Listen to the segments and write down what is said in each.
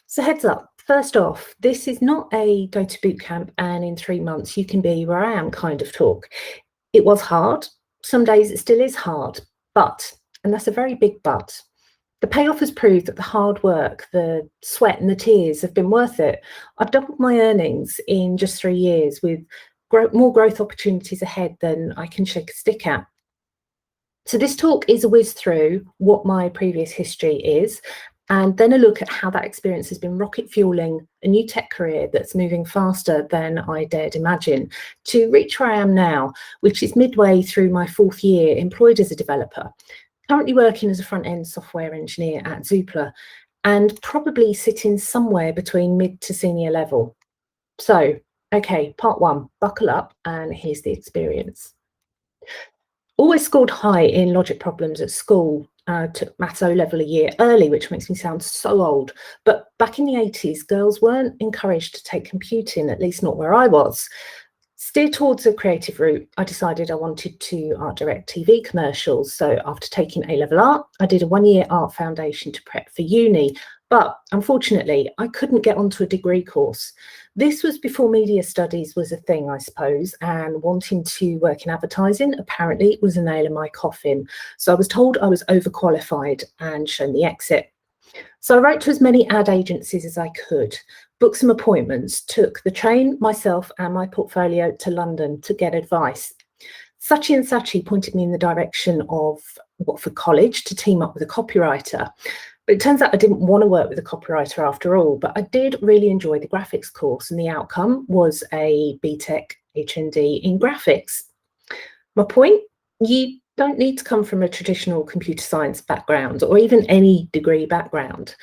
So heads up, first off, this is not a go to boot camp and in 3 months you can be where I am kind of talk. It was hard. Some days it still is hard, but, and that's a very big but, the payoff has proved that the hard work, the sweat and the tears have been worth it. I've doubled my earnings in just 3 years with more growth opportunities ahead than I can shake a stick at. So this talk is a whiz through what my previous history is, and then a look at how that experience has been rocket fueling a new tech career that's moving faster than I dared imagine to reach where I am now, which is midway through my 4th year employed as a developer, currently working as a front-end software engineer at Zoopla, and probably sitting somewhere between mid to senior level. So, okay, part 1, buckle up and here's the experience. Always scored high in logic problems at school. Took Maths O level a year early, which makes me sound so old. But back in the 80s, girls weren't encouraged to take computing, at least not where I was. Steered towards a creative route, I decided I wanted to art direct TV commercials. So after taking A-level art, I did a 1-year art foundation to prep for uni. But unfortunately, I couldn't get onto a degree course. This was before media studies was a thing, I suppose, and wanting to work in advertising apparently was a nail in my coffin. So I was told I was overqualified and shown the exit. So I wrote to as many ad agencies as I could, booked some appointments, took the train, myself and my portfolio to London to get advice. Saatchi and Saatchi pointed me in the direction of Watford College to team up with a copywriter. But it turns out I didn't want to work with a copywriter after all, but I did really enjoy the graphics course, and the outcome was a BTEC HND in graphics. My point? You don't need to come from a traditional computer science background or even any degree background.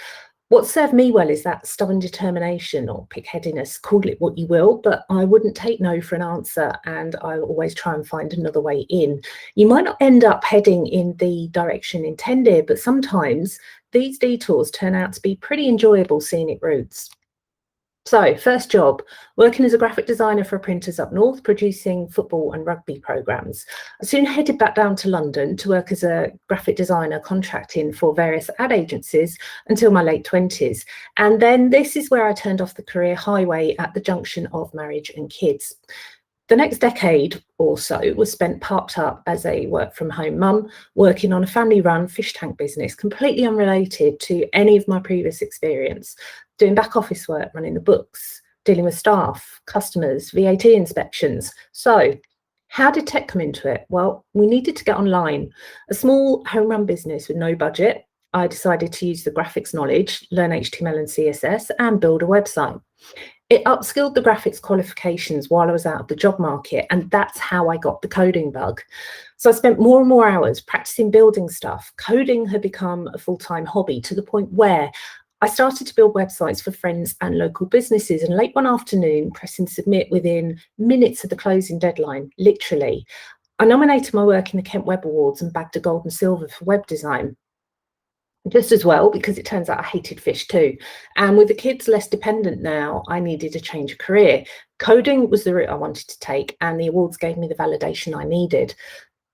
What served me well is that stubborn determination or pigheadedness, call it what you will, but I wouldn't take no for an answer, and I'll always try and find another way in. You might not end up heading in the direction intended, but sometimes these detours turn out to be pretty enjoyable scenic routes. So, first job, working as a graphic designer for printers up north, producing football and rugby programmes. I soon headed back down to London to work as a graphic designer contracting for various ad agencies until my late 20s. And then this is where I turned off the career highway at the junction of marriage and kids. The next decade or so was spent parked up as a work-from-home mum, working on a family-run fish tank business, completely unrelated to any of my previous experience, doing back office work, running the books, dealing with staff, customers, VAT inspections. So how did tech come into it? Well, we needed to get online. A small home-run business with no budget, I decided to use the graphics knowledge, learn HTML and CSS, and build a website. It upskilled the graphics qualifications while I was out of the job market, and that's how I got the coding bug. So I spent more and more hours practicing building stuff. Coding had become a full-time hobby to the point where I started to build websites for friends and local businesses, and late one afternoon, pressing submit within minutes of the closing deadline, literally, I nominated my work in the Kent Web Awards and bagged a gold and silver for web design. Just as well, because it turns out I hated fish too. And with the kids less dependent now, I needed a change of career. Coding was the route I wanted to take, and the awards gave me the validation I needed.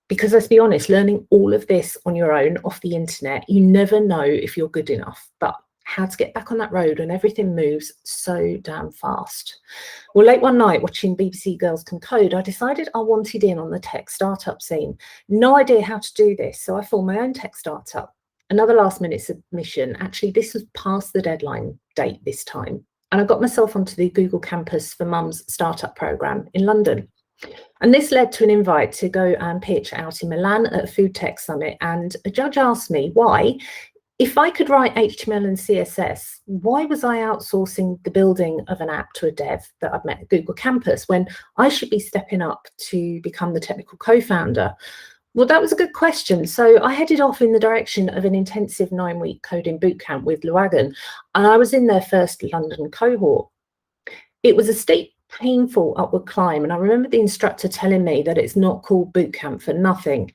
Because let's be honest, learning all of this on your own off the internet, you never know if you're good enough, but how to get back on that road when everything moves so damn fast. Well, late one night watching BBC Girls Can Code, I decided I wanted in on the tech startup scene. No idea how to do this, so I formed my own tech startup. Another last minute submission. Actually, this was past the deadline date this time. And I got myself onto the Google Campus for Mums startup program in London. And this led to an invite to go and pitch out in Milan at a food tech summit. And a judge asked me why, if I could write HTML and CSS, why was I outsourcing the building of an app to a dev that I'd met at Google Campus when I should be stepping up to become the technical co-founder? Well, that was a good question. So I headed off in the direction of an intensive 9-week coding bootcamp with Luagan, and I was in their first London cohort. It was a steep, painful upward climb, and I remember the instructor telling me that it's not called bootcamp for nothing.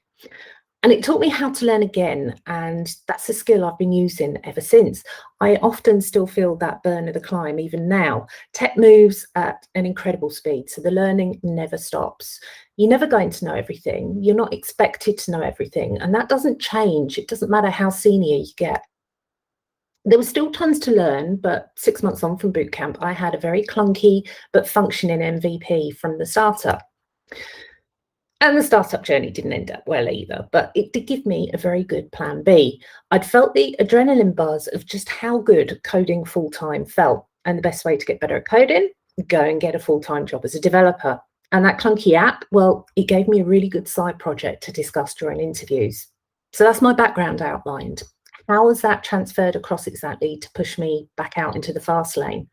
And it taught me how to learn again, and that's a skill I've been using ever since. I often still feel that burn of the climb even now. Tech moves at an incredible speed, so the learning never stops. You're never going to know everything. You're not expected to know everything, and that doesn't change. It doesn't matter how senior you get. There was still tons to learn, but 6 months on from bootcamp, I had a very clunky but functioning MVP from the startup. And the startup journey didn't end up well either, but it did give me a very good plan B. I'd felt the adrenaline buzz of just how good coding full-time felt. And the best way to get better at coding, go and get a full-time job as a developer. And that clunky app, well, it gave me a really good side project to discuss during interviews. So that's my background outlined. How has that transferred across exactly to push me back out into the fast lane?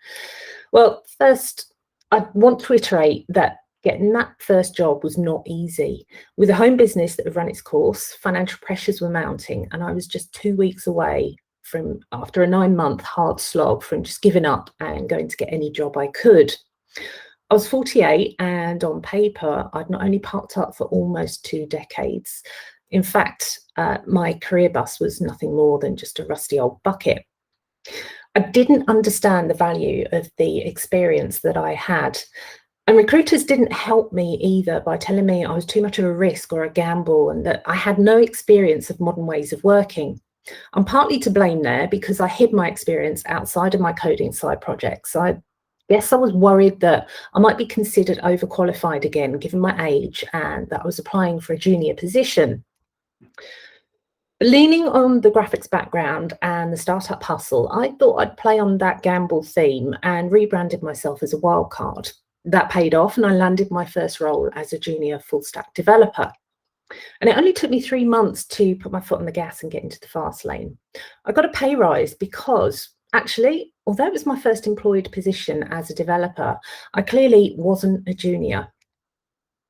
Well, first, I want to iterate that getting that first job was not easy. With a home business that had run its course, financial pressures were mounting, and I was just 2 weeks away from, after a 9-month hard slog, from just giving up and going to get any job I could. I was 48, and on paper, I'd not only parked up for almost 2 decades. In fact, my career bus was nothing more than just a rusty old bucket. I didn't understand the value of the experience that I had. And recruiters didn't help me either by telling me I was too much of a risk or a gamble and that I had no experience of modern ways of working. I'm partly to blame there because I hid my experience outside of my coding side projects. I guess I was worried that I might be considered overqualified again, given my age, and that I was applying for a junior position. Leaning on the graphics background and the startup hustle, I thought I'd play on that gamble theme and rebranded myself as a wildcard. That paid off, and I landed my first role as a junior full stack developer. And it only took me 3 months to put my foot on the gas and get into the fast lane. I got a pay rise because actually, although it was my first employed position as a developer, I clearly wasn't a junior.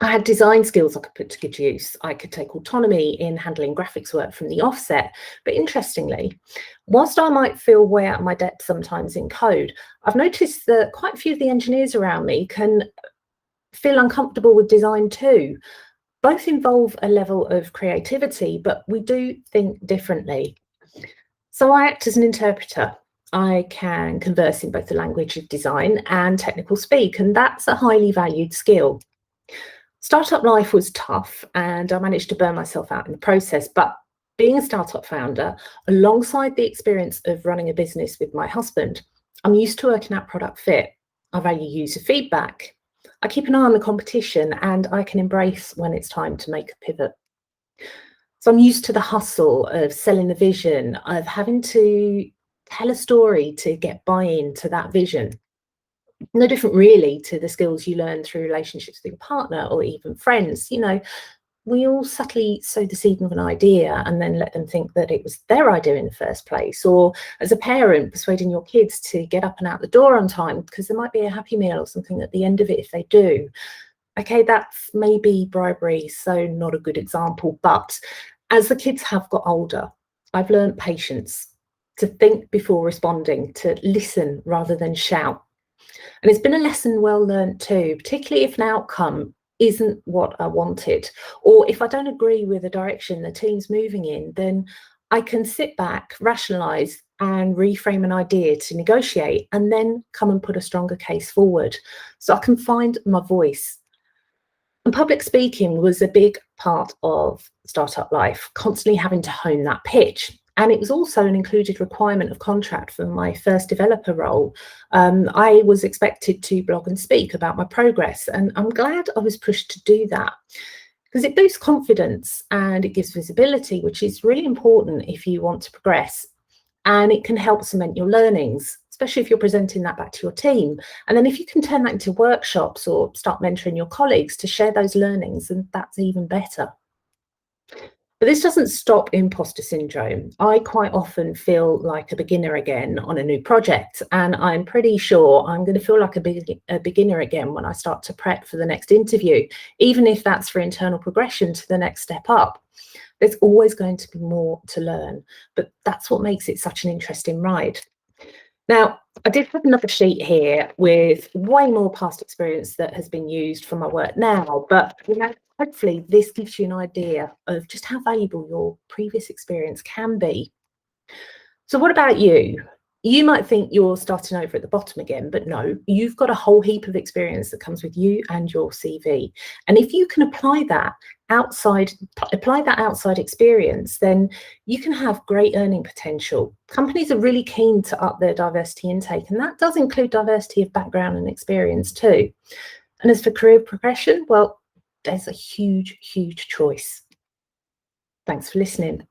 I had design skills I could put to good use. I could take autonomy in handling graphics work from the offset. But interestingly, whilst I might feel way out of my depth sometimes in code, I've noticed that quite a few of the engineers around me can feel uncomfortable with design too. Both involve a level of creativity, but we do think differently. So I act as an interpreter. I can converse in both the language of design and technical speak, and that's a highly valued skill. Startup life was tough and I managed to burn myself out in the process, but being a startup founder, alongside the experience of running a business with my husband, I'm used to working out product fit. I value user feedback. I keep an eye on the competition and I can embrace when it's time to make a pivot. So I'm used to the hustle of selling the vision, of having to tell a story to get buy-in to that vision. No different really to the skills you learn through relationships with your partner or even friends. You know, we all subtly sow the seed of an idea and then let them think that it was their idea in the first place. Or as a parent, persuading your kids to get up and out the door on time because there might be a Happy Meal or something at the end of it if they do. Okay, that's maybe bribery, so not a good example. But as the kids have got older, I've learned patience, to think before responding, to listen rather than shout. And it's been a lesson well learned too, particularly if an outcome isn't what I wanted, or if I don't agree with the direction the team's moving in, then I can sit back, rationalize, and reframe an idea to negotiate, and then come and put a stronger case forward so I can find my voice. And public speaking was a big part of startup life, constantly having to hone that pitch. And it was also an included requirement of contract for my first developer role. I was expected to blog and speak about my progress, and I'm glad I was pushed to do that because it boosts confidence and it gives visibility, which is really important if you want to progress. And it can help cement your learnings, especially if you're presenting that back to your team. And then if you can turn that into workshops or start mentoring your colleagues to share those learnings, then that's even better. But this doesn't stop imposter syndrome. I quite often feel like a beginner again on a new project, and I'm pretty sure I'm going to feel like a beginner again when I start to prep for the next interview, even if that's for internal progression to the next step up. There's always going to be more to learn, but that's what makes it such an interesting ride. Now, I did have another sheet here with way more past experience that has been used for my work now, but hopefully this gives you an idea of just how valuable your previous experience can be. So what about you? You might think you're starting over at the bottom again, but no, you've got a whole heap of experience that comes with you and your CV. And if you can apply that outside experience, then you can have great earning potential. Companies are really keen to up their diversity intake, and that does include diversity of background and experience too. And as for career progression, well, there's a huge choice. Thanks for listening.